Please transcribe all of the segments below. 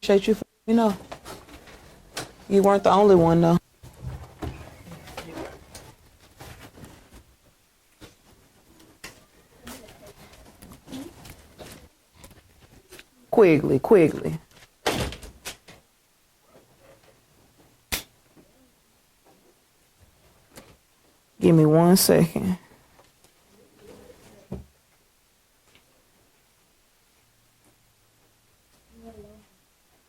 Appreciate you for letting me know. You weren't the only one, though. Quigley, Quigley. Give me 1 second.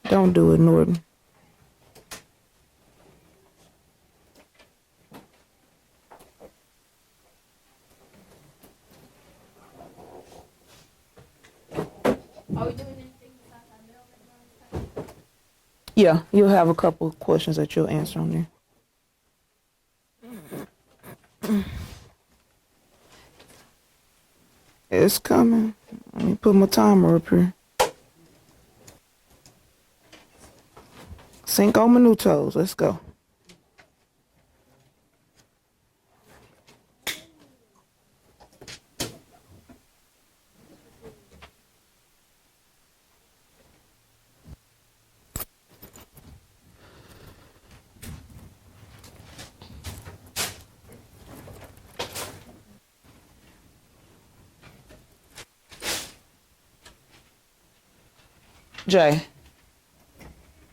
Don't do it, Norton. Yeah, you'll have a couple of questions that you'll answer on there. It's coming. Let me put my timer up here. 5 minutos. Let's go. Jay,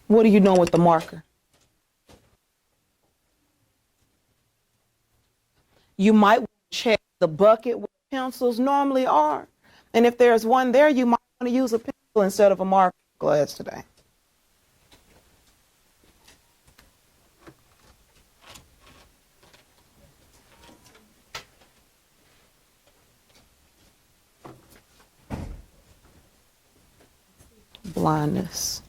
what are you doing with the marker? You might want to check the bucket where pencils normally are. And if there's one there, you might want to use a pencil instead of a marker glass today. Blindness.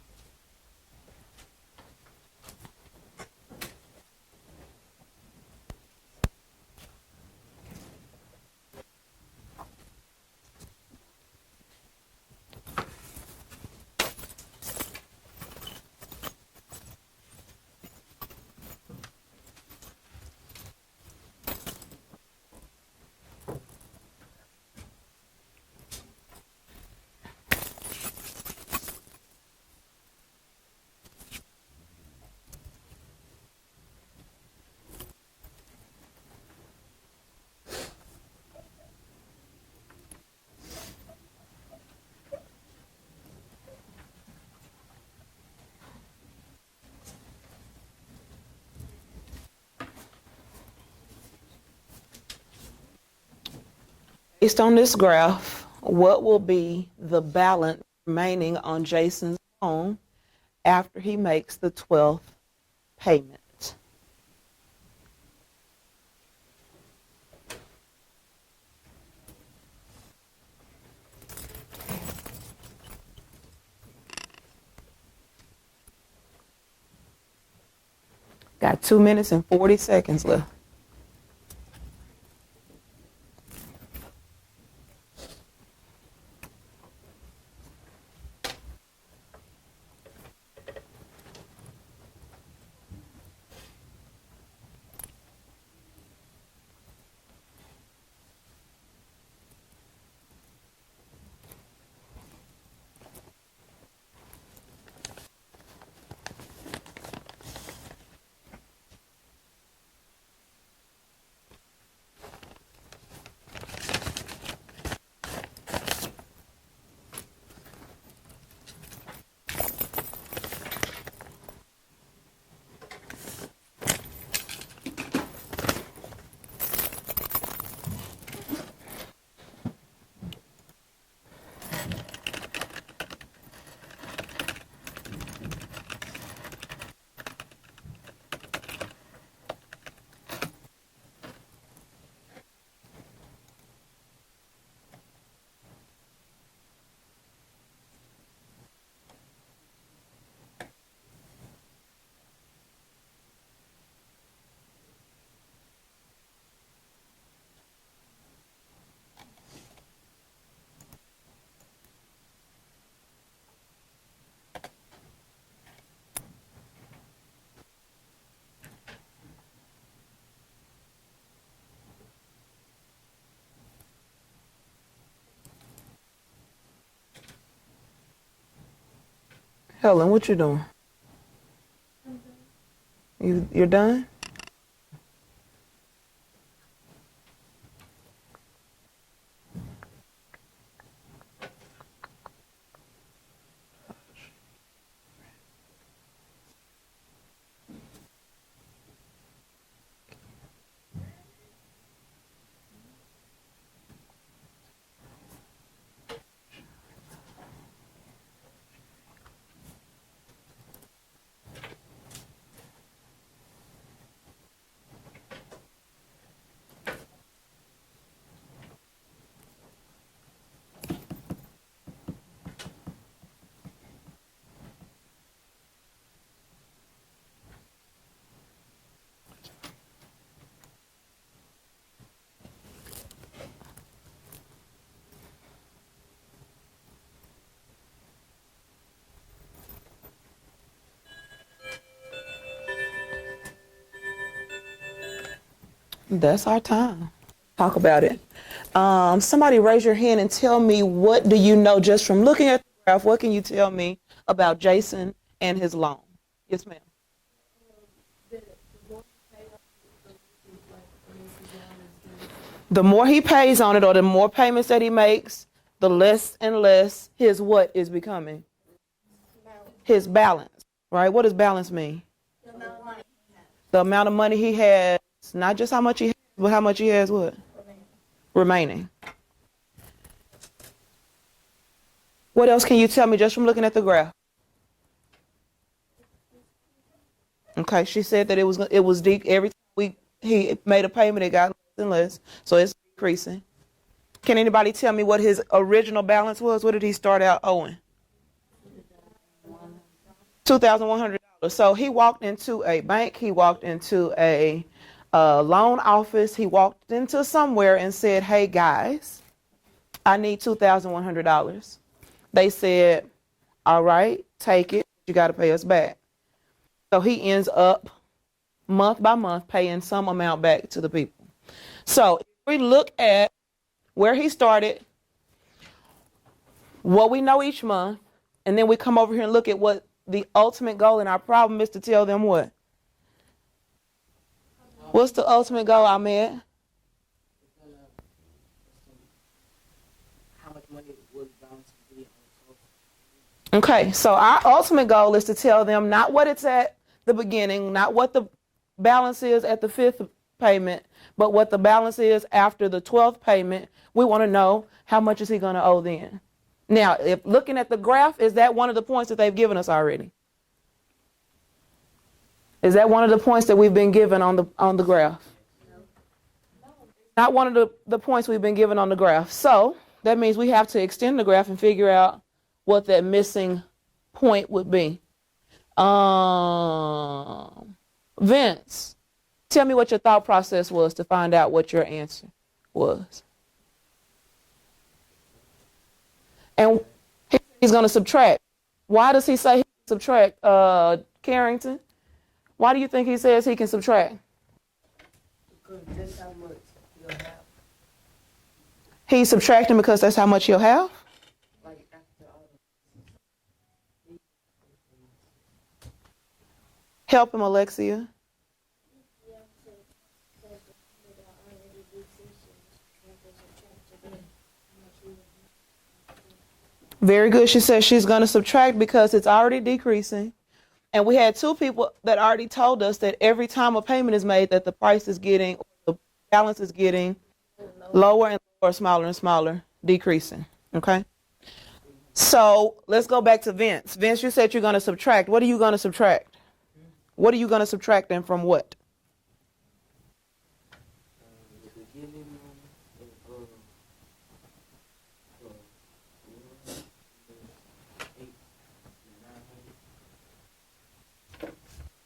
Based on this graph, what will be the balance remaining on Jason's loan after he makes the 12th payment? Got 2 minutes and 40 seconds left. Helen, what you doing? You're done? That's our time. Talk about it. Somebody raise your hand and tell me, what do you know just from looking at the graph? What can you tell me about Jason and his loan? Yes, ma'am. The more he pays on it, or the more payments that he makes, the less and less his what is becoming? His balance, right? What does balance mean? The amount of money he has, not just how much he has, but how much he has what? Remaining. What else can you tell me just from looking at the graph? Okay, she said that it was deep every time he made a payment, it got less and less, so it's decreasing. Can anybody tell me what his original balance was? What did he start out owing? $2,100. So he walked into a bank, he walked into a loan office, he walked into somewhere and said, "Hey guys, I need $2,100." They said, "All right, take it. You got to pay us back." So he ends up month by month paying some amount back to the people. So if we look at where he started, what we know each month, and then we come over here and look at what the ultimate goal, and our problem is to tell them what? What's the ultimate goal, Ahmed? Okay, so our ultimate goal is to tell them not what it's at the beginning, not what the balance is at the fifth payment, but what the balance is after the 12th payment. We want to know how much is he going to owe then. Now, if looking at the graph, is that one of the points that they've given us already? Is that one of the points that we've been given on the graph? Not one of the points we've been given on the graph. So that means we have to extend the graph and figure out what that missing point would be. Vince, tell me what your thought process was to find out what your answer was. And he's going to subtract. Why does he say he can subtract, Carrington? Why do you think he says he can subtract? Because that's how much you'll have. He's subtracting because that's how much he'll have? Like after all the Help him, Alexia. Very good. She says she's going to subtract because it's already decreasing. And we had two people that already told us that every time a payment is made, that the price is getting, the balance is getting lower and lower, smaller and smaller, decreasing. Okay. So let's go back to Vince. Vince, you said you're going to subtract. What are you going to subtract? What are you going to subtract them from what?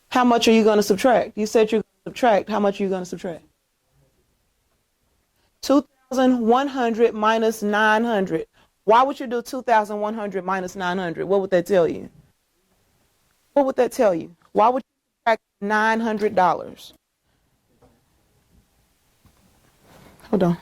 How much are you going to subtract? You said you're going to subtract. How much are you going to subtract? 2,100 minus 900. Why would you do 2,100 minus 900? What would that tell you? What would that tell you? Why would you subtract $900? Hold on.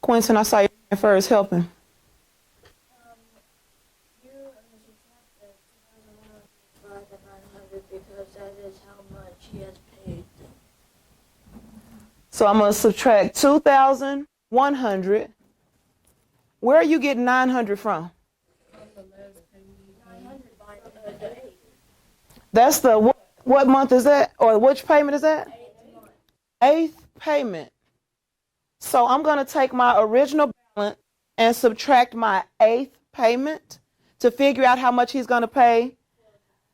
Quentin, I saw you first helping. You subtract the 2,100 by the 900 because that is how much he has paid. So I'm going to subtract 2,100. Where are you getting 900 from? 900 by the 8th. That's the, what month is that? Or which payment is that? 8th month. 8th payment. So I'm going to take my original balance and subtract my 8th payment to figure out how much he's going to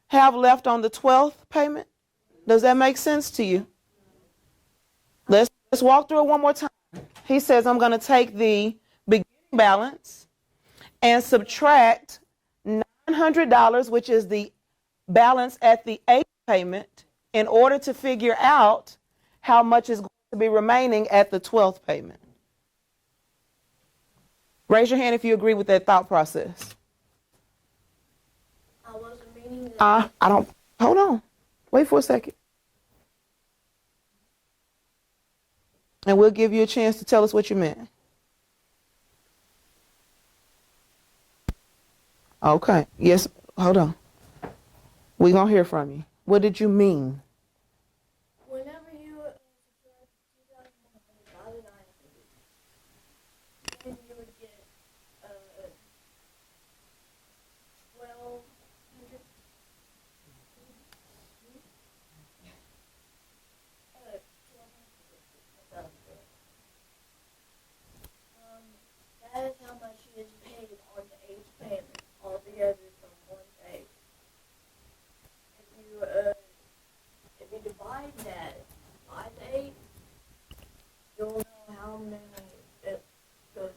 have left on the 12th payment. Does that make sense to you? Let's walk through it one more time. He says I'm going to take the beginning balance and subtract $900, which is the balance at the 8th payment, in order to figure out how much is going to be remaining at the 12th payment. Raise your hand if you agree with that thought process. I wasn't meaning that. I don't, hold on. Wait for a second. And we'll give you a chance to tell us what you meant. Okay. Yes. Hold on. We're going to hear from you. What did you mean? Whenever you subtract 2,100 by the 900, then you would get 1,200. That is how much he has paid on the 8th payment altogether from one day. If you divide that by the 8, you'll know how many it goes down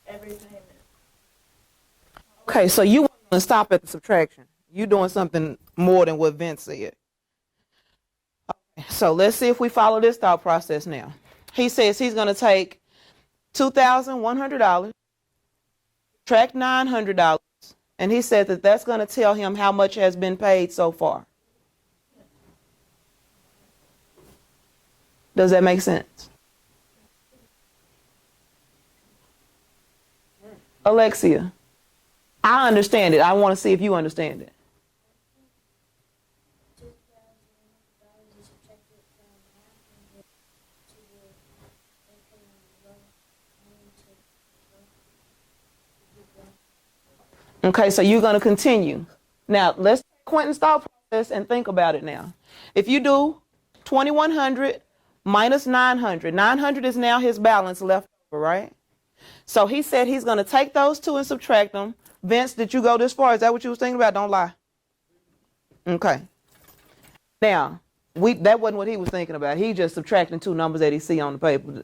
every payment. Okay, so you want to stop at the subtraction. You're doing something more than what Vince said. Okay, so let's see if we follow this thought process now. He says he's going to take $2,100, subtract $900, and he said that that's going to tell him how much has been paid so far. Does that make sense? Alexia, I understand it. I want to see if you understand it. $2,100 is subtracted from 900 to the Okay, so you're going to continue. Now, let's take Quentin's thought process and think about it now. If you do 2,100 minus 900, 900 is now his balance left over, right? So he said he's going to take those two and subtract them. Vince, did you go this far? Is that what you was thinking about? Don't lie. Okay. Now, that wasn't what he was thinking about. He just subtracting two numbers that he see on the paper.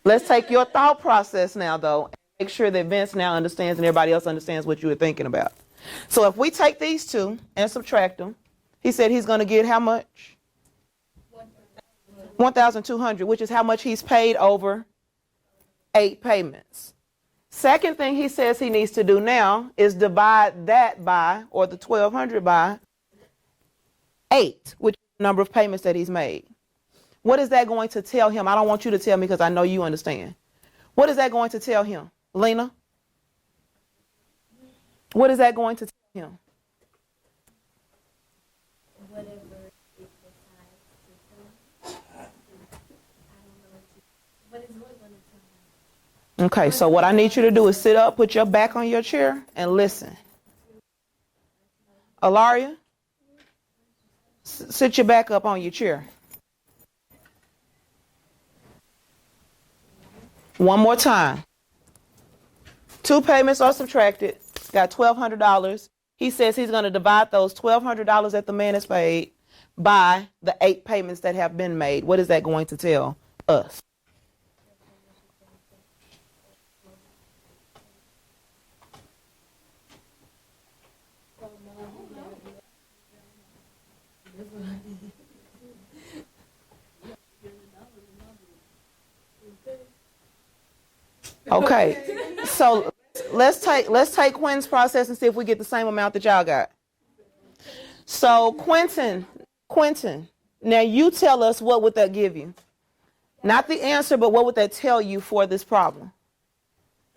Let's take your thought process now, though, and make sure that Vince now understands and everybody else understands what you were thinking about. So if we take these two and subtract them, he said he's going to get how much? 1,200, which is how much he's paid over 8 payments. Second thing he says he needs to do now is divide that by, or the 1,200 by 8, which is the number of payments that he's made. What is that going to tell him? I don't want you to tell me because I know you understand. What is that going to tell him? Lena? What is that going to tell him? whatever it decides to do. I don't know what is what going to tell me. Okay, so what I need you to do is sit up, put your back on your chair, and listen. Alaria, sit your back up on your chair. One more time. 2 payments are subtracted, got $1,200. He says he's going to divide those $1,200 that the man has paid by the 8 payments that have been made. What is that going to tell us? Okay, so let's take Quinn's process and see if we get the same amount that y'all got. So Quentin, now you tell us, what would that give you? Not the answer, but what would that tell you for this problem?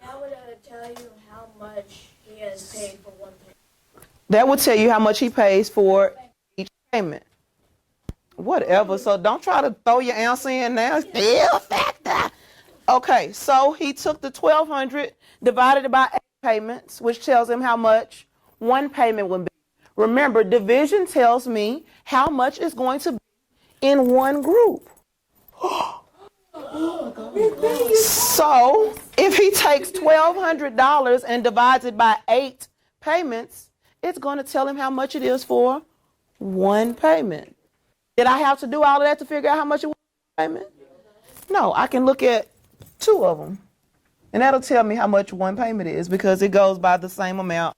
That would tell you how much he has paid for one payment. That would tell you how much he pays for each payment. Whatever. So don't try to throw your answer in there. Still factor. Okay, so he took the $1,200, divided it by 8 payments, which tells him how much one payment would be. Remember, division tells me how much is going to be in one group. So if he takes $1,200 and divides it by 8 payments, it's going to tell him how much it is for one payment. Did I have to do all of that to figure out how much it was for one payment? No, I can look at 2 of them, and that'll tell me how much one payment is because it goes by the same amount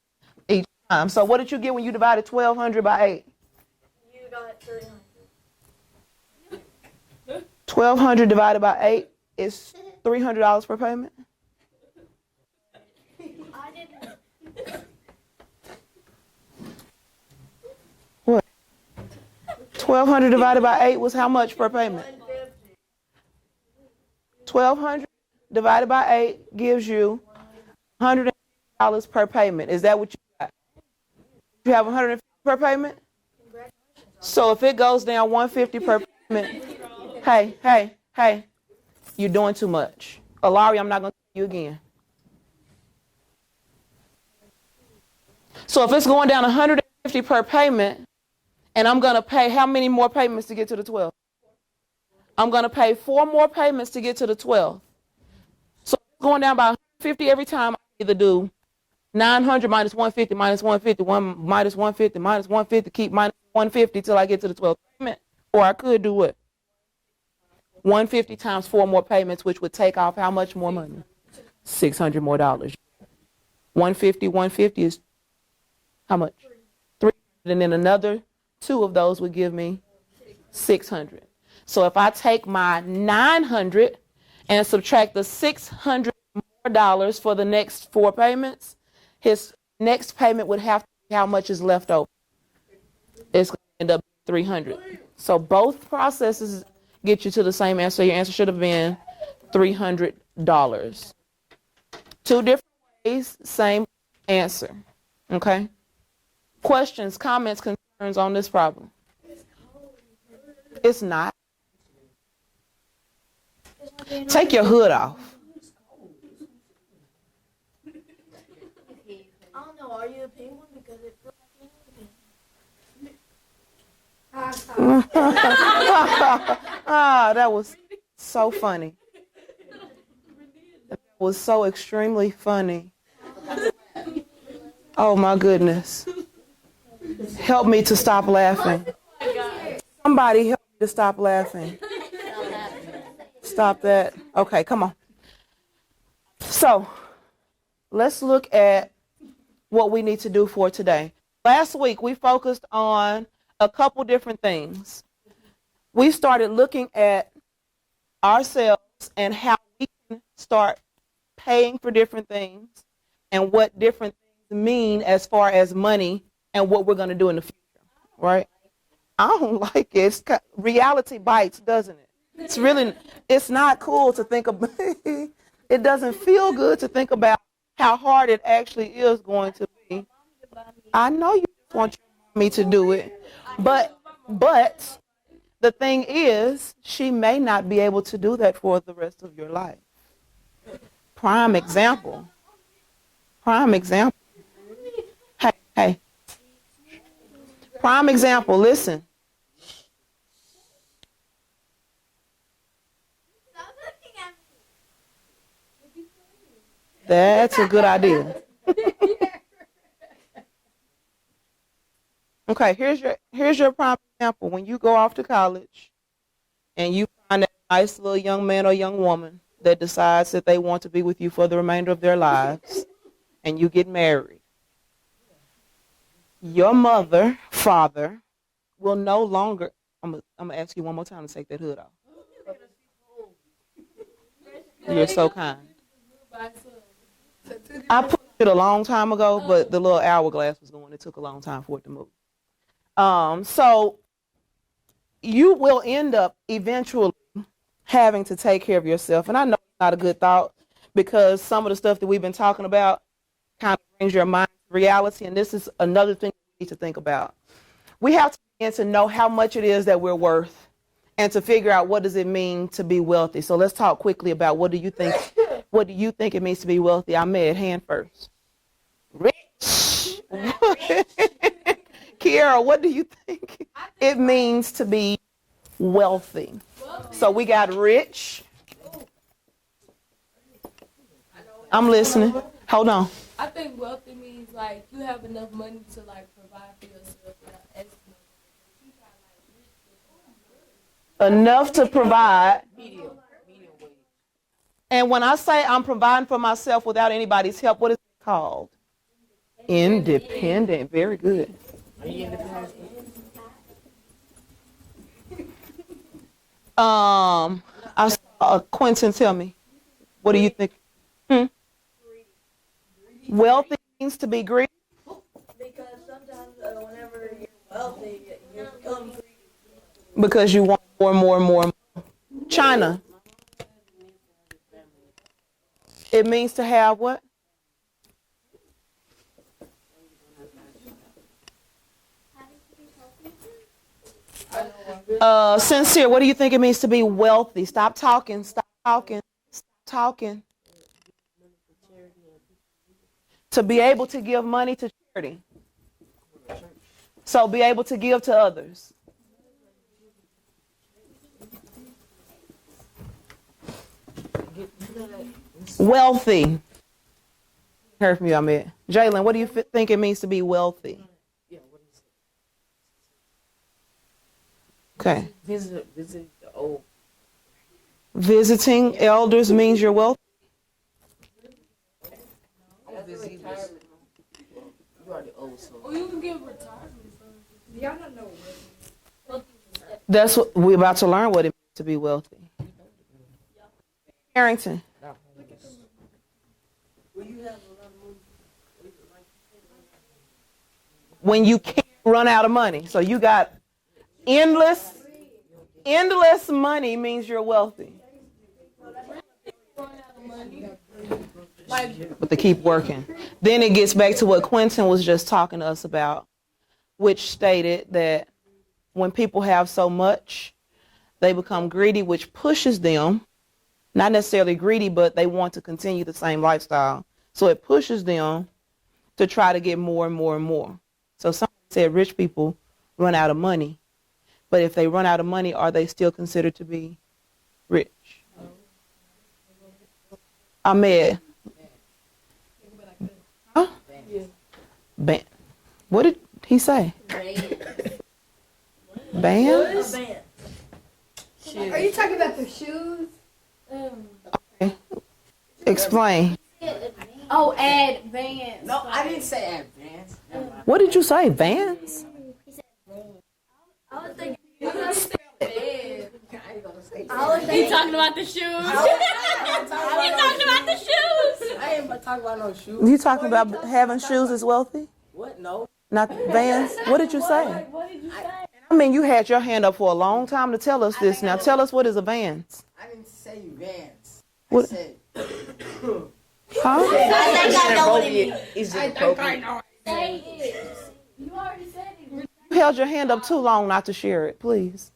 each time. So what did you get when you divided 1,200 by 8? You got 300. 1,200 divided by 8 is $300 per payment. I didn't. What? 1,200 divided by 8 was how much per payment? 1,200 divided by 8 gives you $100 per payment. Is that what you got? You have $150 per payment? So if it goes down $150 per payment, hey, you're doing too much. Alari, I'm not going to tell you again. So if it's going down $150 per payment, and I'm going to pay how many more payments to get to the 12? I'm going to pay 4 more payments to get to the 12. So it's going down by 150 every time. I either do 900 minus 150 minus 150, minus 150 minus 150, keep minus 150 till I get to the 12th payment. Or I could do what? 150 times 4 more payments, which would take off how much more money? $600 more. 150 is how much? 300, and then another 2 of those would give me 600. So if I take my 900 and subtract the $600 more for the next 4 payments, his next payment would have to be how much is left over. It's going to end up 300. So both processes get you to the same answer. Your answer should have been $300. 2 different ways, same answer. Okay? Questions, comments, concerns on this problem? It's not. Take your hood off. I don't know. Are you a penguin? Because it feels like That was so funny. That was so extremely funny. Oh my goodness. Help me to stop laughing. Somebody help me to stop laughing. Stop that. Okay, come on. So, let's look at what we need to do for today. Last week, we focused on a couple different things. We started looking at ourselves and how we can start paying for different things and what different things mean as far as money and what we're going to do in the future, right? I don't like it. Reality bites, doesn't it? It's not cool to think about. It doesn't feel good to think about how hard it actually is going to be. I know you just want your mommy to do it, but the thing is, she may not be able to do that for the rest of your life. Prime example. Hey. Prime example, listen. That's a good idea. Okay, here's your prime example. When you go off to college and you find that nice little young man or young woman that decides that they want to be with you for the remainder of their lives, and you get married, your mother, father, will no longer, I'm gonna ask you one more time to take that hood off. You're so kind. I put it a long time ago, but the little hourglass was going. It took a long time for it to move. So you will end up eventually having to take care of yourself. And I know it's not a good thought because some of the stuff that we've been talking about kind of brings your mind to reality. And this is another thing we need to think about. We have to begin to know how much it is that we're worth and to figure out what does it mean to be wealthy. So let's talk quickly about what do you think it means to be wealthy? Ahmed, hand first. Rich. Kiara, what do you think it means to be wealthy? So we got rich. I'm listening. Hold on. I think wealthy means like you have enough money to like provide for yourself without asking. Enough to provide. And when I say I'm providing for myself without anybody's help, what is it called? Independent. Very good. I saw Quentin tell me. What do you think? Wealthy means to be greedy. Because sometimes whenever you're wealthy, you become greedy. Because you want more and more and more and more. China. It means to have what? Sincere, what do you think it means to be wealthy? Stop talking. Stop talking. Stop talking. To be able to give money to charity. So be able to give to others. Wealthy. Heard from you, Ahmed. Jalen, what do you think it means to be wealthy? Okay. Visit the old. Visiting elders means you're wealthy. You are the old soul. Or you can give retirement. Y'all don't know what. That's what we're about to learn, what it means to be wealthy. Harrington. When you can't run out of money. So you got endless money means you're wealthy. But they keep working. Then it gets back to what Quentin was just talking to us about, which stated that when people have so much, they become greedy, which pushes them, not necessarily greedy, but they want to continue the same lifestyle. So it pushes them to try to get more and more and more. So someone said rich people run out of money. But if they run out of money, are they still considered to be rich? Ahmed. Huh? What did he say? Bands? Are you talking about the shoes? Okay. Explain. Oh, advance. No, I didn't say advance. What did you say? Vans? I was thinking. He talking about the shoes. He talking about the shoes. I ain't talking about no shoes. You talking about having shoes is wealthy? What? No. Not Vans? What did you say? What did you say? I mean, you had your hand up for a long time to tell us this. Now tell us what is a Vans? I didn't say Vans. What? I said. Huh? I think I know what it means. Is it appropriate? Say it. You already said it. You held your hand up too long not to share it, please.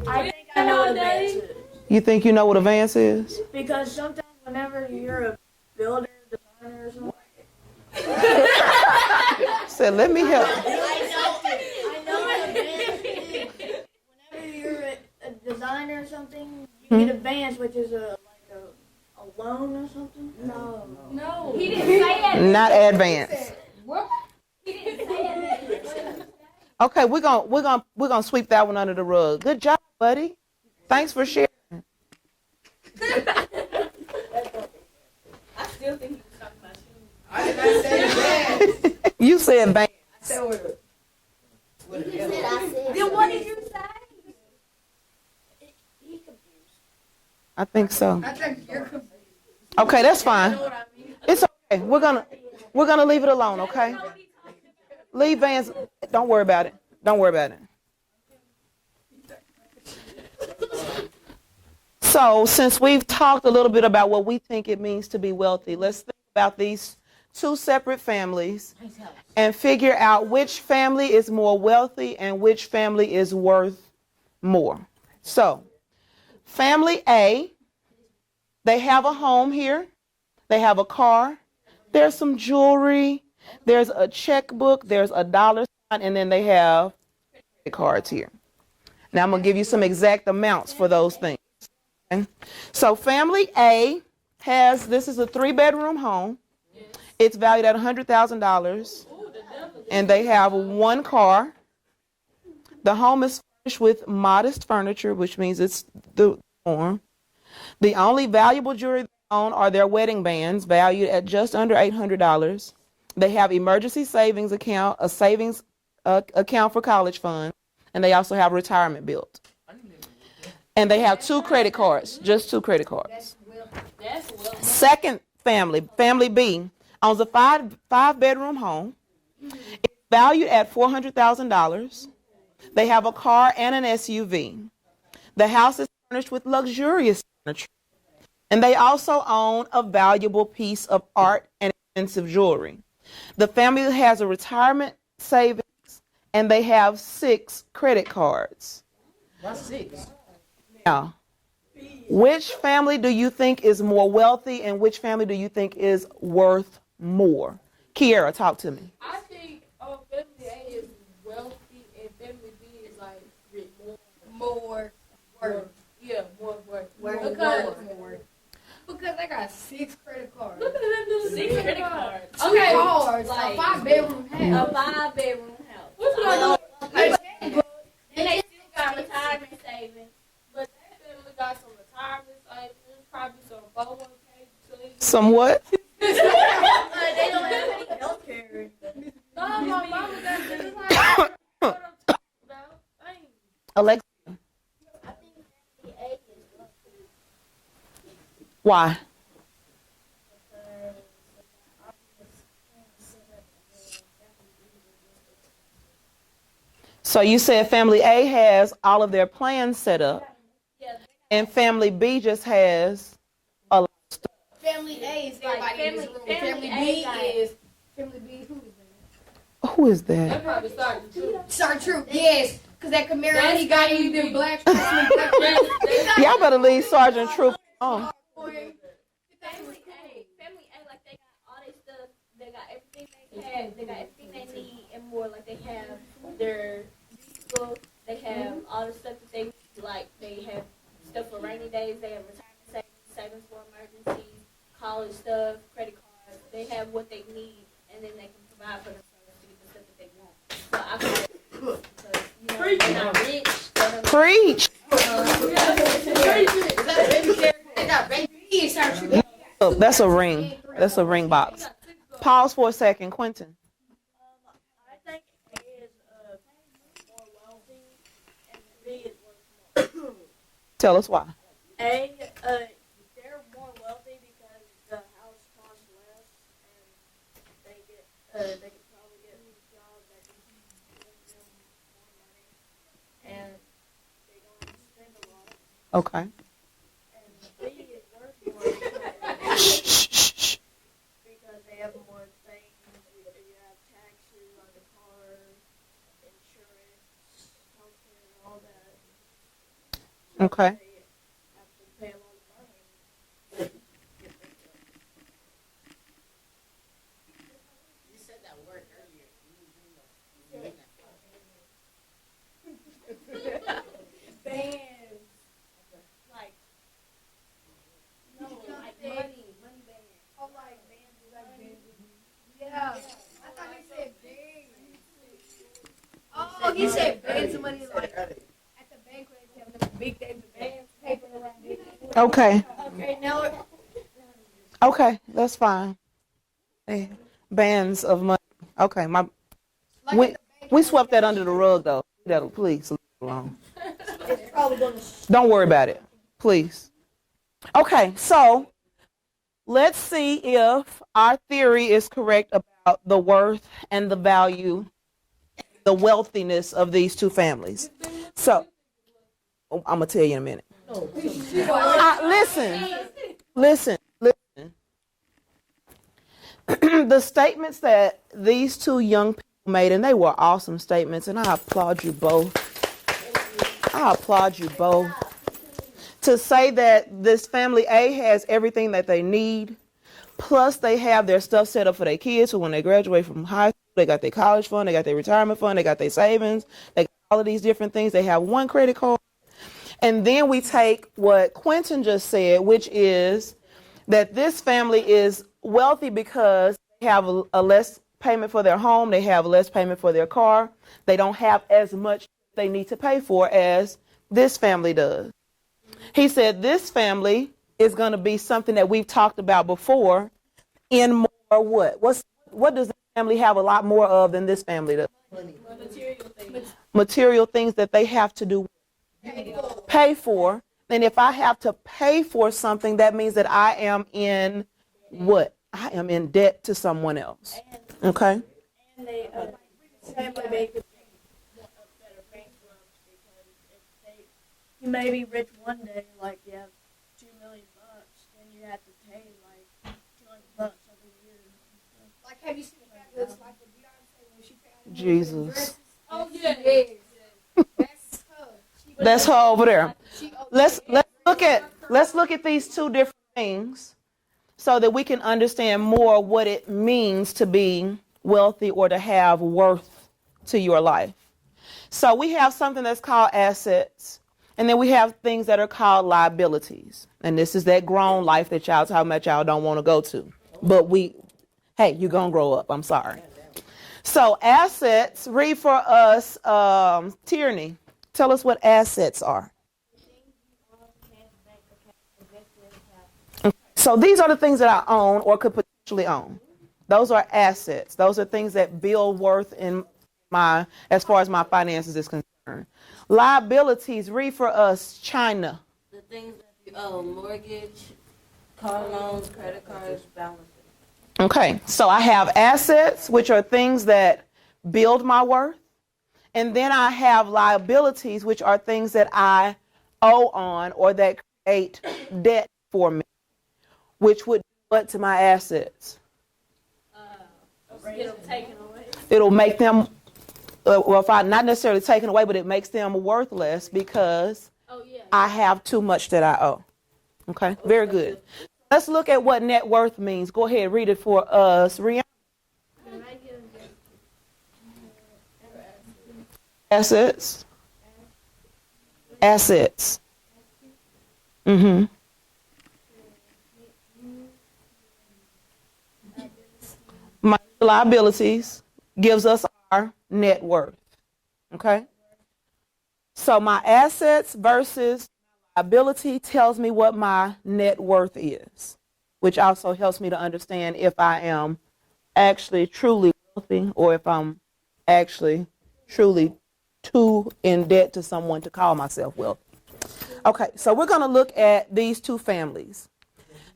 I think I know what a Vance is. You think you know what a Vans is? Because sometimes whenever you're a builder, designer, or something. Said, let me help. I know what a Vance is. Whenever you're a designer or something, you get a Vance, which is a loan or something. No. He didn't say it. Not advance. What? He didn't say it. Okay, we're gonna sweep that one under the rug. Good job, buddy. Thanks for sharing. I still think he was talking about shoes. I did not say Vans. You said Vans. I said what? Then what did you say? He confused. I think so. I think you're confused. Okay, that's fine. It's okay. We're gonna leave it alone, okay? Leave Vans. Don't worry about it. Don't worry about it. So since we've talked a little bit about what we think it means to be wealthy, let's think about these two separate families and figure out which family is more wealthy and which family is worth more. So family A, they have a home here, they have a car, there's some jewelry, there's a checkbook, there's a dollar sign, and then they have credit cards here. Now I'm going to give you some exact amounts for those things. Okay? So family A has, this is a 3-bedroom home. It's valued at $100,000, and they have one car. The home is furnished with modest furniture, which means it's the norm. The only valuable jewelry they own are their wedding bands, valued at just under $800. They have emergency savings account, a savings account for college funds, and they also have retirement built. And they have 2 credit cards, just 2 credit cards. Second family, family B, owns a 5-bedroom home. It's valued at $400,000. They have a car and an SUV. The house is furnished with luxurious furniture. And they also own a valuable piece of art and expensive jewelry. The family has a retirement savings, and they have 6 credit cards. That's 6. Now, which family do you think is more wealthy and which family do you think is worth more? Kiara, talk to me. I think family A is wealthy and family B is like more worth. Yeah, more worth. Because I got 6 credit cards. Look at them do 6 credit cards. Okay, cards. Like, A 5-bedroom house. A 5-bedroom house. What's going on? And they still got retirement savings. But that family got some retirement savings, probably some 401k. Some what? They don't have any health care. No, my mama got this. Like, what I'm talking about. Dang. Alexa, I think family A is wealthy. why? So you said family A has all of their plans set up, and family B just has a lot of stuff. Family A is everybody in this room. Family B is who is that? Who is that? That probably started too. Start true. Yes, because that Camaro he got you them black stripes. Y'all better leave Sergeant Troop on. Family A, like they got all their stuff. They got everything they have. They got everything they need and more. Like they have their vehicle. They have all the stuff that they need. Like they have stuff for rainy days. They have retirement savings for emergencies, college stuff, credit cards. They have what they need, and then they can provide for themselves to get the stuff that they want. So I feel like, because you know, they're not rich. They don't Preach. Oh, that's a ring. That's a ring box. Pause for a second, Quentin. I think A is more wealthy, and B is worth more. Tell us why. A, they're more wealthy because the house costs less, and they can probably get jobs that can give them more money, and they don't spend a lot. Okay. And B is worth more Shh, shh, shh, shh. because they have more things. You have taxes on the car, insurance, healthcare, all that. Okay. They have to pay a lot of money. You said that word earlier. Bands. Like, no, like money bands. Oh, like bands, like bands. Yeah. I thought he said bands. Oh, he said bands of money like at the bank when they have them big things of bands, paper around it. Okay. Okay, now Okay, that's fine. Hey, bands of money. Okay, we swept that under the rug though. That'll please leave it alone. It's probably gonna. Don't worry about it, please. Okay, so let's see if our theory is correct about the worth and the value, the wealthiness of these two families. So, I'm gonna tell you in a minute. Listen. The statements that these two young people made, and they were awesome statements, and I applaud you both. To say that this family A has everything that they need, plus they have their stuff set up for their kids, so when they graduate from high school, they got their college fund, they got their retirement fund, they got their savings, they got all of these different things. They have one credit card. And then we take what Quentin just said, which is that this family is wealthy because they have a less payment for their home, they have less payment for their car, they don't have as much they need to pay for as this family does. He said this family is going to be something that we've talked about before in more what? What does this family have a lot more of than this family does? Material things that they have to do. Pay for. And if I have to pay for something, that means that I am in what? I am in debt to someone else. Okay? And they make it a better bank loan because if you may be rich one day, like you have $2 million, then you have to pay like $200 every year. Like, have you seen the fabulous life of Beyonce when she found Jesus. Oh yeah. That's her. That's her over there. Let's look at these two different things so that we can understand more what it means to be wealthy or to have worth to your life. So we have something that's called assets, and then we have things that are called liabilities. And this is that grown life that y'all talking about y'all don't want to go to. But hey, you're going to grow up. I'm sorry. So assets, read for us, Tierney. Tell us what assets are. So these are the things that I own or could potentially own. Those are assets. Those are things that build worth in as far as my finances is concerned. Liabilities, read for us, China. The things that you owe, mortgage, car loans, credit cards, balances. Okay, so I have assets, which are things that build my worth. And then I have liabilities, which are things that I owe on or that create debt for me, which would do what to my assets? Get them taken away. It'll make them, well, if I not necessarily taken away, but it makes them worthless because I have too much that I owe. Okay, very good. Let's look at what net worth means. Go ahead, read it for us, Rihanna. Assets. Mm-hmm. My liabilities gives us our net worth. Okay? So my assets versus liability tells me what my net worth is, which also helps me to understand if I am actually truly wealthy or if I'm actually truly too in debt to someone to call myself wealthy. Okay, so we're going to look at these two families.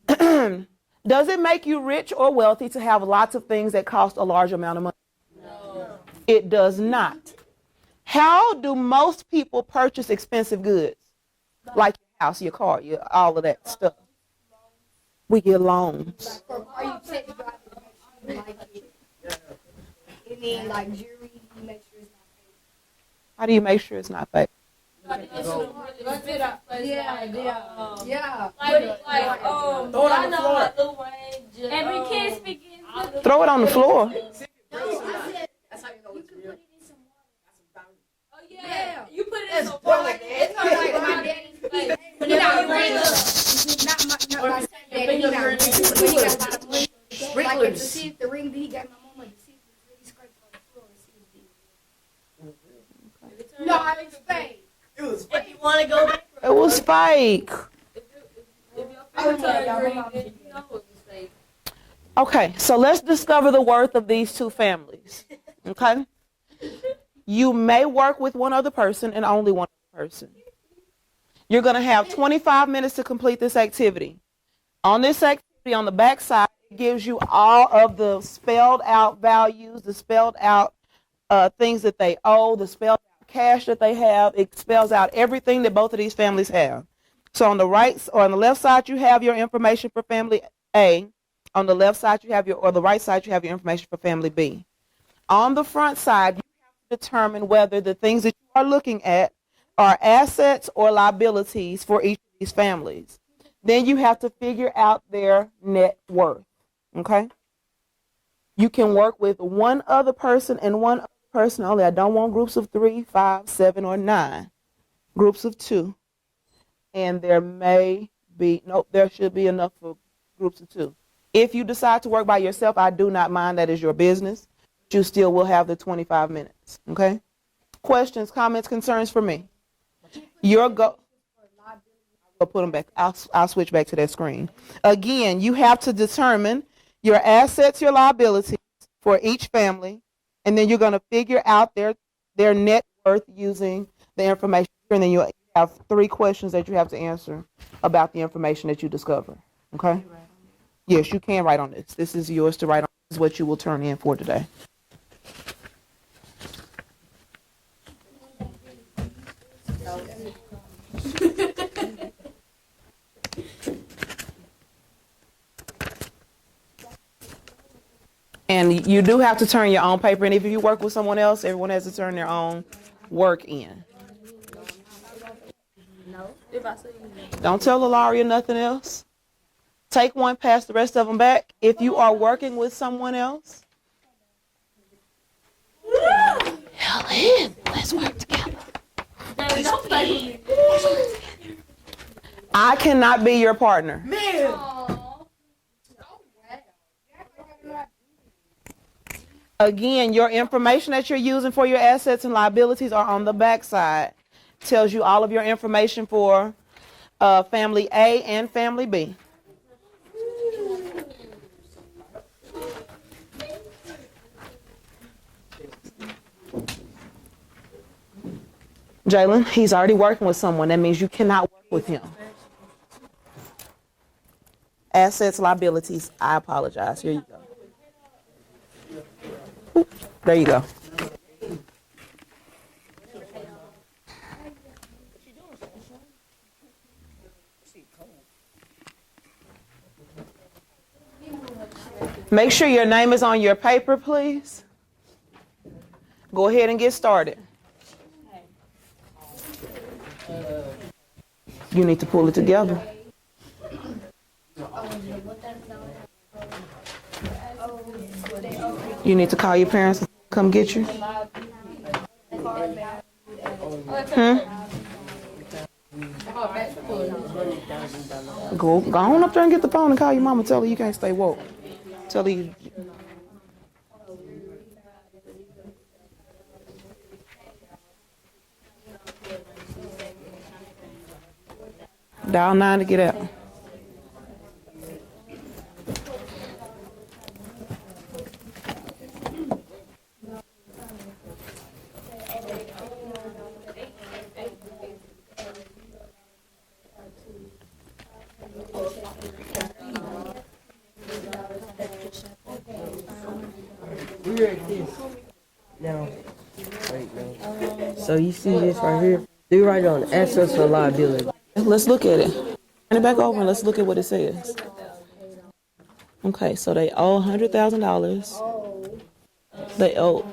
Does it make you rich or wealthy to have lots of things that cost a large amount of money? No. It does not. How do most people purchase expensive goods? Like your house, your car, all of that stuff. We get loans. Are you taking like it? And then like jewelry, you make sure it's not fake. How do you make sure it's not fake? Yeah. Throw it on the floor. Every kid begins with Throw it on the floor. That's how you know it's real. Yeah. You put it in It's some boy water. like that. It's like my daddy's feet. He not green. Not my daddy. He not green. He got a lot of money. Like if to see if the ring that he got my mama to see if it's really scraped on the floor and see if it's no, it's fake. if you want to go back. It was fake. Okay, so let's discover the worth of these two families. Okay? You may work with one other person and only one other person. You're going to have 25 minutes to complete this activity. On this activity, on the back side, it gives you all of the spelled out values, the spelled out things that they owe, the spelled out cash that they have. It spells out everything that both of these families have. So on the right or on the left side, you have your information for family A. On the left side, you have or the right side, you have your information for family B. On the front side, you have to determine whether the things that you are looking at are assets or liabilities for each of these families. Then you have to figure out their net worth. Okay? You can work with one other person and one other person only. I don't want groups of 3, 5, 7, or 9. Groups of 2. And there should be enough for groups of 2. If you decide to work by yourself, I do not mind. That is your business. You still will have the 25 minutes. Okay? Questions, comments, concerns for me? I'll put them back. I'll switch back to that screen. Again, you have to determine your assets, your liabilities for each family, and then you're going to figure out their net worth using the information. And then you have 3 questions that you have to answer about the information that you discover. Okay? Yes, you can write on this. This is yours to write on. This is what you will turn in for today. And you do have to turn your own paper in. If you work with someone else, everyone has to turn their own work in. Don't tell Ilaria nothing else. Take one, pass the rest of them back. If you are working with someone else, Helen, let's work together. I cannot be your partner. Again, your information that you're using for your assets and liabilities are on the back side. Tells you all of your information for family A and family B. Jalen, he's already working with someone. That means you cannot work with him. Assets, liabilities. I apologize. Here you go. Oop, there you go. Make sure your name is on your paper, please. Go ahead and get started. You need to pull it together. You need to call your parents to come get you. Go on up there and get the phone and call your mama. Tell her you can't stay woke. Tell her you. Dial 9 to get out. Now, wait, no. So you see this right here? Do write on assets or liability. Let's look at it. Turn it back over and let's look at what it says. Okay, so they owe $100,000. They own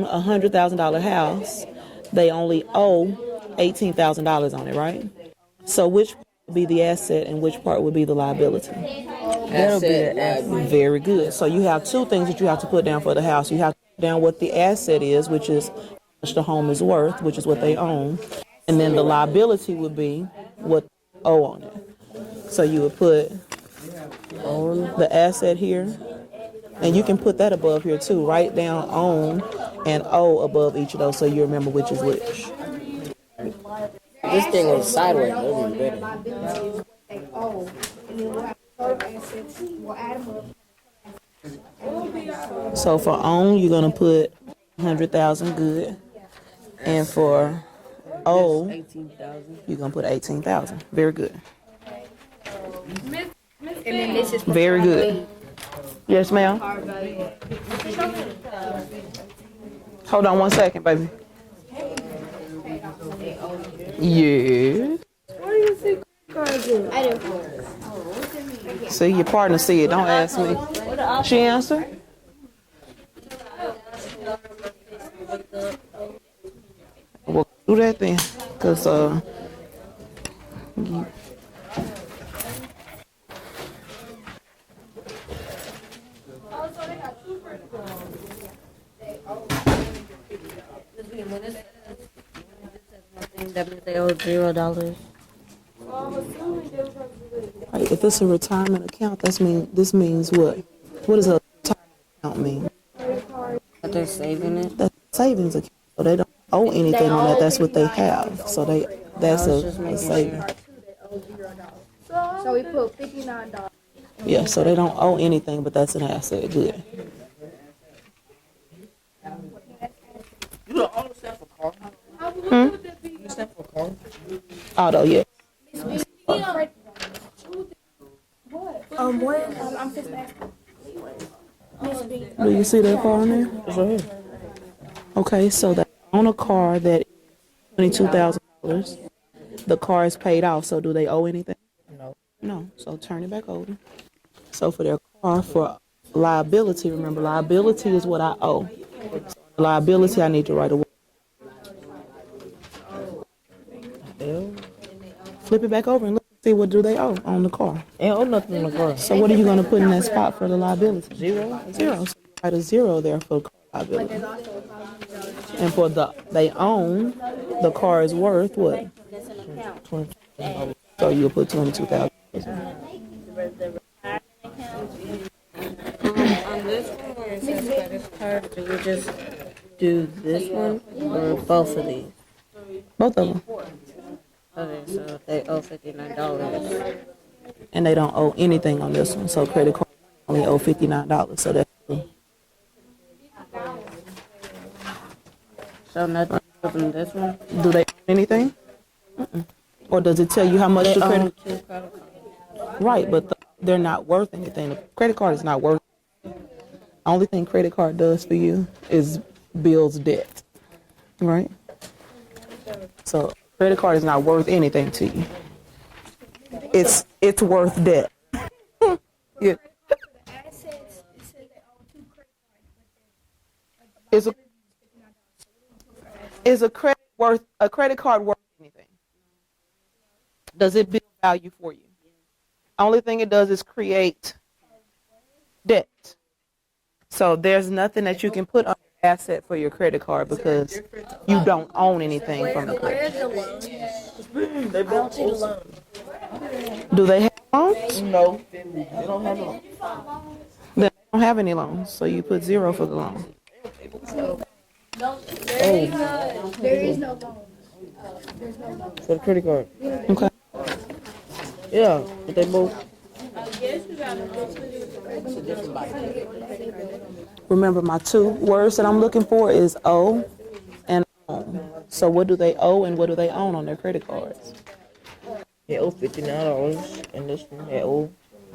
a $100,000 house. They only owe $18,000 on it, right? So which part would be the asset and which part would be the liability? That'll be the asset. Very good. So you have 2 things that you have to put down for the house. You have to put down what the asset is, which is how much the home is worth, which is what they own. And then the liability would be what they owe on it. So you would put on the asset here. And you can put that above here too. Write down own and owe above each of those so you remember which is which. This thing was sideways. That would be better. So for own, you're going to put 100,000 good. And for owe, 18,000. you're going to put 18,000. Very good. And then this is Very good. Yes, ma'am. Hold on one second, baby. Yes. card is it? I do. See, your partner see it. Don't ask me. She answered. Well, do that then, cause you- That means they owe $0. Right, if it's a retirement account, this means what? What does a retirement account mean? But they're saving it. That's a savings account, so they don't owe anything on that. That's what they have. So that's a saving. So we put $59. Yeah, so they don't owe anything, but that's an asset. Good. You don't own stuff for car. You stand for car. Auto, yeah. I'm just asking. Do you see that car in there? It's right here. Okay, so they own a car that is $22,000. The car is paid off, so do they owe anything? No. No, so turn it back over. So for their car, for liability, remember, liability is what I owe. Liability, I need to write away. Flip it back over and look and see what do they owe on the car. Ain't owe nothing in the car. So what are you going to put in that spot for the liability? Zero. Zero. So you write a zero there for car liability. And for they own, the car is worth what? So you'll put 22,000. On this one, where it says credit card, do we just do this one or both of these? Both of them. Okay, so they owe $59. And they don't owe anything on this one. So credit card only owe $59. So that's So nothing on this one? do they own anything? Mm-mm. Or does it tell you how much They the own credit? 2 credit cards. Right, but they're not worth anything. The credit card is not worth. Only thing credit card does for you is builds debt. Right? So credit card is not worth anything to you. It's worth debt. Yeah. Assets, it says they own 2 credit cards. Is a credit card worth anything? Does it build value for you? Only thing it does is create debt. So there's nothing that you can put on your asset for your credit card because you don't own anything from the credit. They both owe loan. Do they have loans? No, they don't have no. They don't have any loans, so you put zero for the loan. There is no loan. There's no loan. For the credit card. Okay. Yeah, but they both. Remember, my 2 words that I'm looking for is owe and own. So what do they owe and what do they own on their credit cards? They owe $59, and this one they owe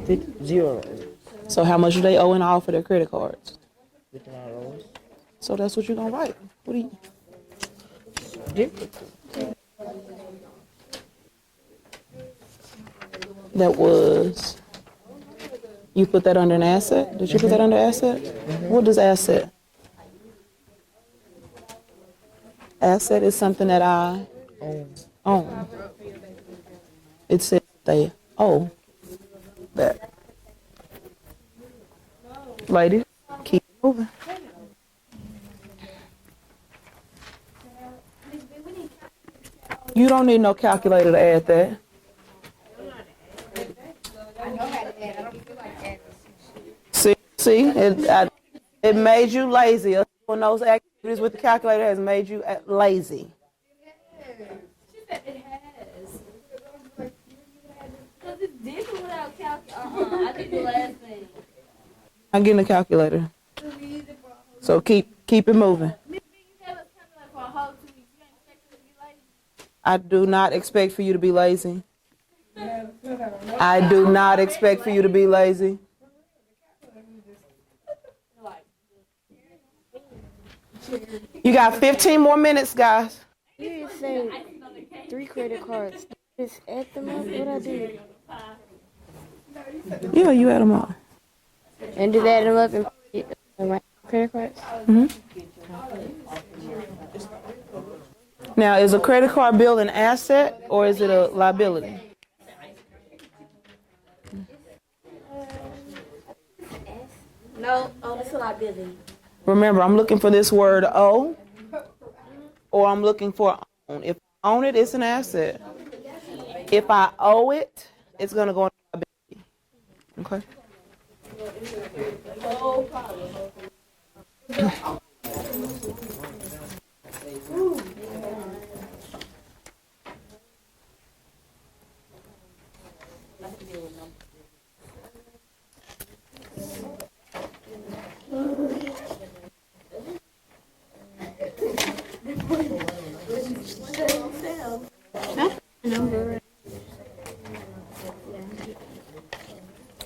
$0. So how much do they owe in all for their credit cards? $59. So that's what you're gonna write. What do you? Different. That was. You put that under an asset? Did you put that under asset? What does asset? Asset is something that I own. It says they owe that. Ladies, keep moving. You don't need no calculator to add that. See, it made you lazy. One of those activities with the calculator has made you lazy. She said it has. Because it's different without calculator. I did the last thing. I'm getting a calculator. So keep it moving. You have us calculator for a whole 2 weeks. You ain't expect us to be lazy? I do not expect for you to be lazy. I do not expect for you to be lazy. You got 15 more minutes, guys. You say 3 credit cards, $30 Just add them up. What I do? Yeah, you add them up. And just add them up and get my credit cards. Now, is a credit card bill an asset or is it a liability? No, it's a liability. Remember, I'm looking for this word owe, or I'm looking for own. If I own it, it's an asset. If I owe it, it's going to go into liability. Okay?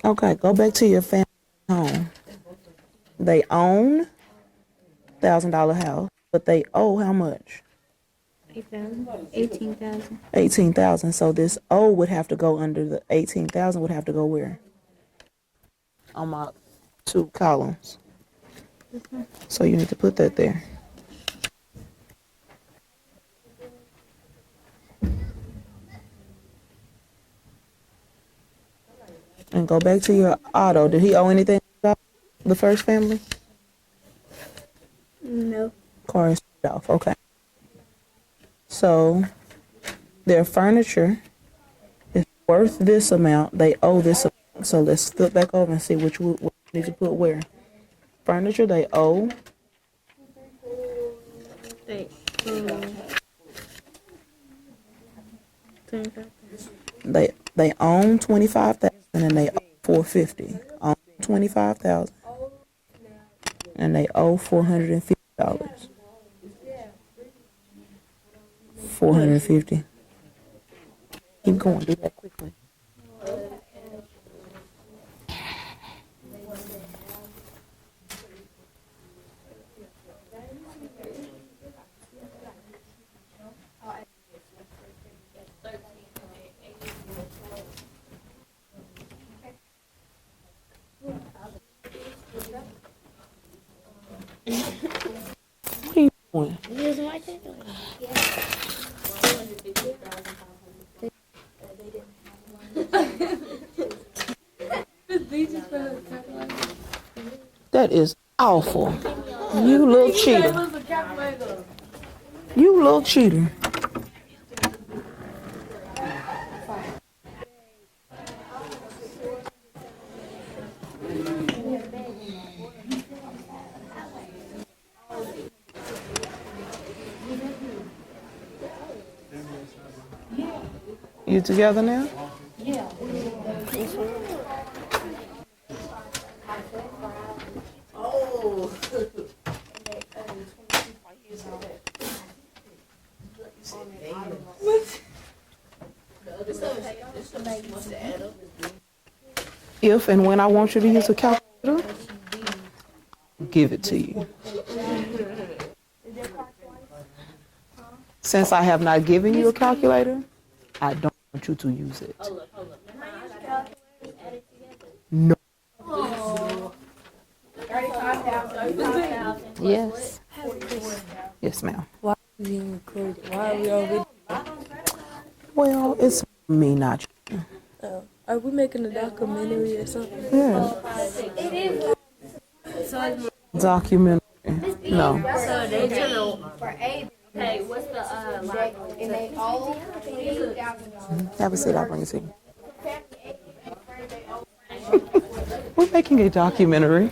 Okay, go back to your family home. They own $1,000 house, but they owe how much? 18,000. 18,000. So this O would have to go under the 18,000 would have to go where? On my 2 columns. So you need to put that there. And go back to your auto. Did he owe anything about the first family? No. Car is paid off. Okay. So their furniture is worth this amount. They owe this amount. So let's flip back over and see what you need to put where. Furniture they owe. They own 25,000 and they owe 450. Own 25,000 and they owe $450. 450. Keep going. Do that quickly. What are you doing? Using my calculator. That is awful. You little cheater. You little cheater. You together now? If and when I want you to use a calculator, give it to you. Since I have not given you a calculator, I don't want you to use it. No. Yes. Yes, ma'am. Why are we being recorded? Why are we already? Well, it's me, not you. Are we making a documentary or something? Yeah. Documentary. No. So they for A. Hey, what's the And they all $28,000. Have a seat. I'll bring it to you. We're making a documentary.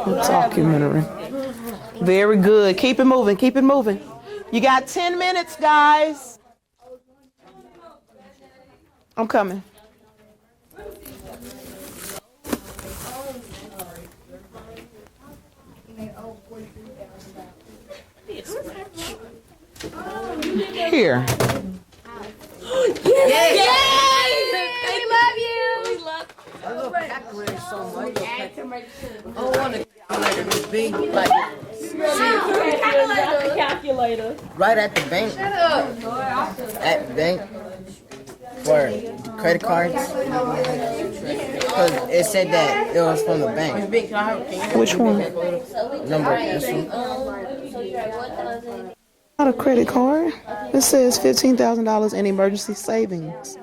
Documentary. Very good. Keep it moving. Keep it moving. You got 10 minutes, guys. I'm coming. Here. Yes! We love you! don't want to calculator this big, like Calculator. right at the bank. At the bank for credit cards. Because it said that it was from the bank. Which one? Number this one. So you're at 1,000. Not a credit card. It says $15,000 in emergency savings.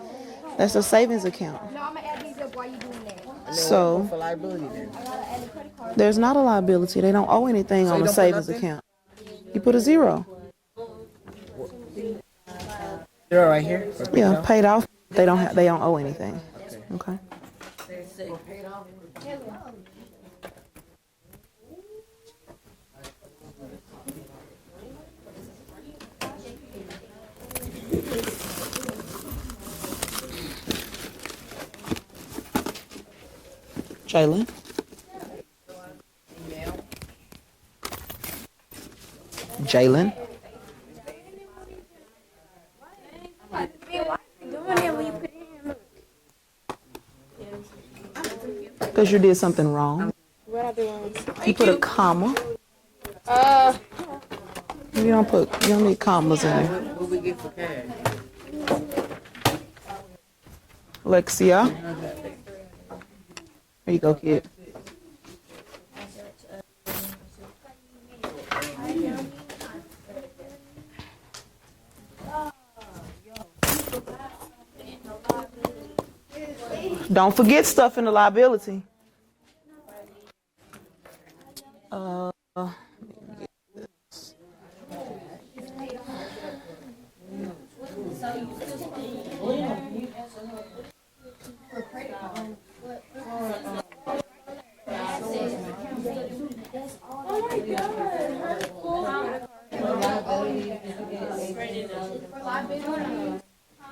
That's a savings account. No, I'm gonna add these up while you doing that. So For liability then. there's not a liability. They don't owe anything on you a don't put savings nothing? account. You put a zero. Zero right here. Yeah, paid off. They don't owe anything. Okay. Jalen. Jalen. Because you did something wrong. What I doing? You put a comma. You don't need commas in there. What we get for cash? Alexia. Here you go, kid. Don't forget stuff in the liability.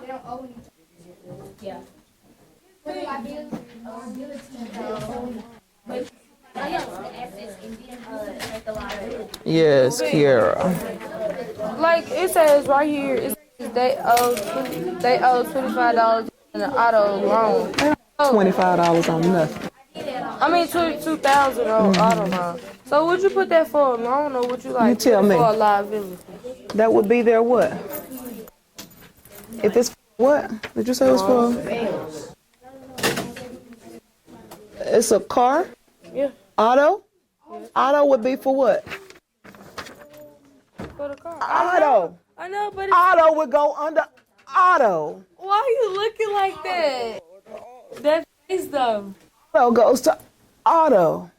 They don't owe anything. Yeah. For the liability, I know the assets and then like the liability. Yes, Kiara. Like it says right here, it says they owe $25 in an auto loan. $25 on nothing. I mean 2,000 on auto loan. So would you put that for a loan or would you like You tell put it me. for a liability? That would be their what? If it's what? Did you say it was for? It's a car? Yeah. Auto? Auto would be for what? For the car. Auto. I know, but it's, Auto would go under auto. why are you looking like that? That face though. Auto goes to auto.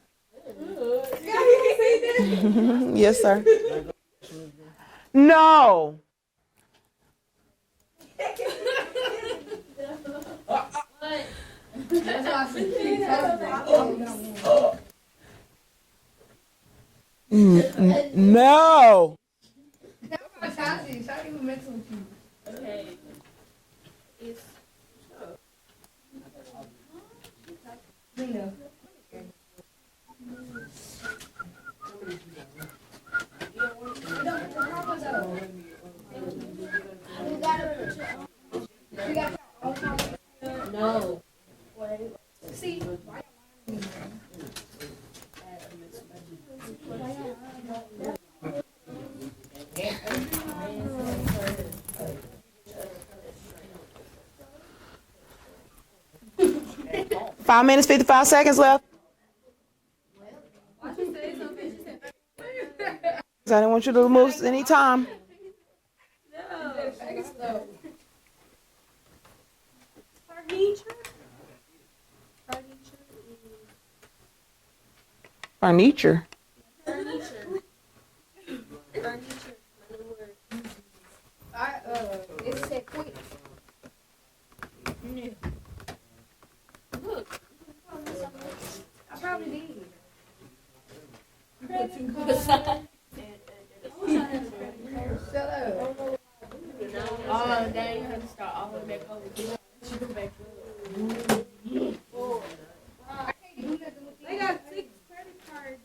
Yes, sir. No. No. Okay. It's 5 minutes, 55 seconds left. I didn't want you to move any time. Furniture. it said quick. I probably did. Shut up. Oh, now you have to start all the way back over. I can't do nothing with these. They got 6 credit cards.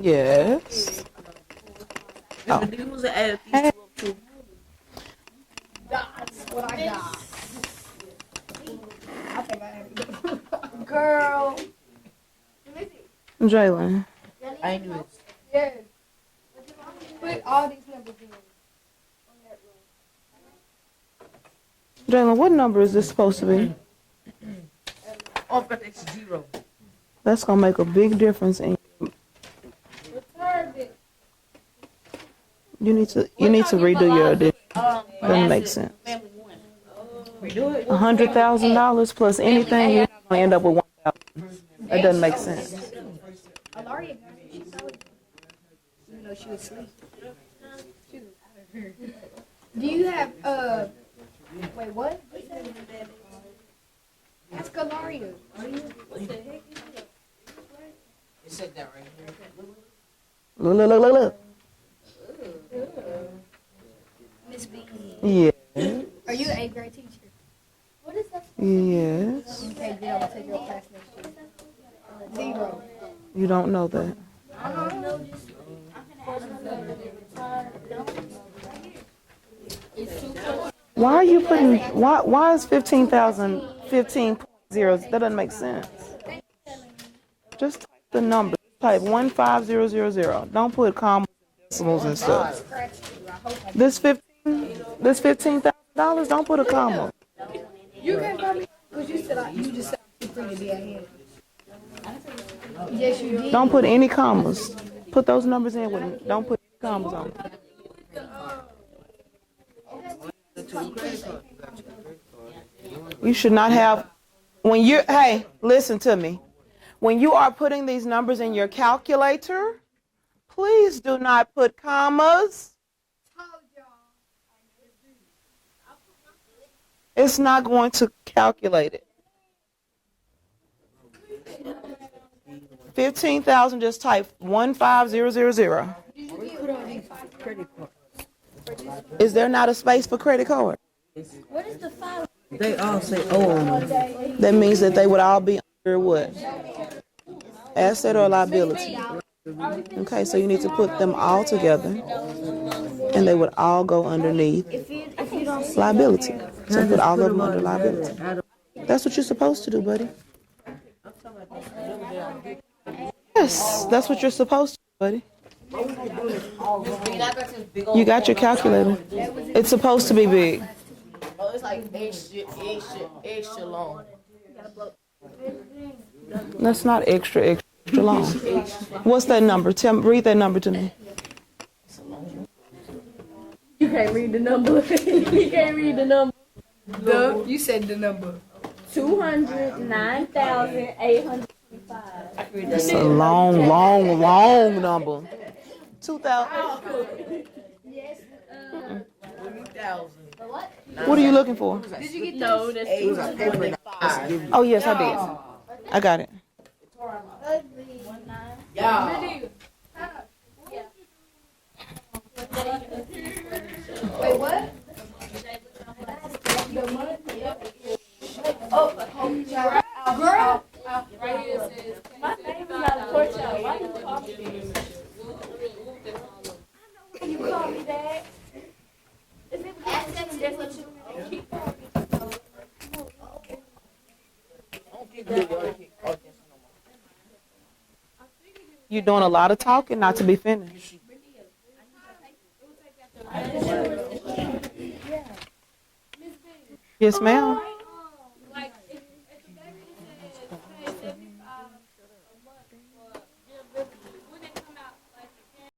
Yes. Oh. But you was add these Hey. two up too. That's what I got. I think I have it. Girl. Jalen. I ain't do it. Yes. Put all these numbers in. Jalen, what number is this supposed to be? Oh, but it's 0. That's gonna make a big difference in you need to redo your addition. Doesn't make sense. $100,000 plus anything, you're gonna end up with 1,000. That doesn't make sense. Alaria got it. She saw it. Even though she was asleep. Do you have wait, what? Ask Alaria. It said that right here. Look. Miss B. Yeah. Are you an 8th grade teacher? Yes. Okay, then I'll take your class next year. 0. You don't know that. Why are you putting, why is 15,000 15.0? That doesn't make sense. Just type the number. Type 15000. Don't put commas and decimals and stuff. This $15,000, don't put a comma. You can't find me because you just said I'm too free to be ahead. Yes, you did. Don't put any commas. Put those numbers in with, don't put any commas on it. You should not have, hey, listen to me. When you are putting these numbers in your calculator, please do not put commas. It's not going to calculate it. 15,000, just type 15000. Is there not a space for credit card? What is the file? They all say oh. That means that they would all be under what? Asset or liability? Okay, so you need to put them all together and they would all go underneath liability. So put all of them under liability. That's what you're supposed to do, buddy. Yes, that's what you're supposed to do, buddy. You got your calculator. It's supposed to be big. Oh, it's like extra long. That's not extra long. What's that number? Read that number to me. You can't read the number. You can't read the number. You said the number. 209,825. That's a long number. 2,000. What are you looking for? Did you get No, that's 225. Oh, yes, I did. I got it. Yeah. Wait, what? Girl. Right here it says, My name is not a porch out. Why you call me that? You call me that? Is it that's what you keep calling You're doing a lot of talking not to be finished. Yes, ma'am.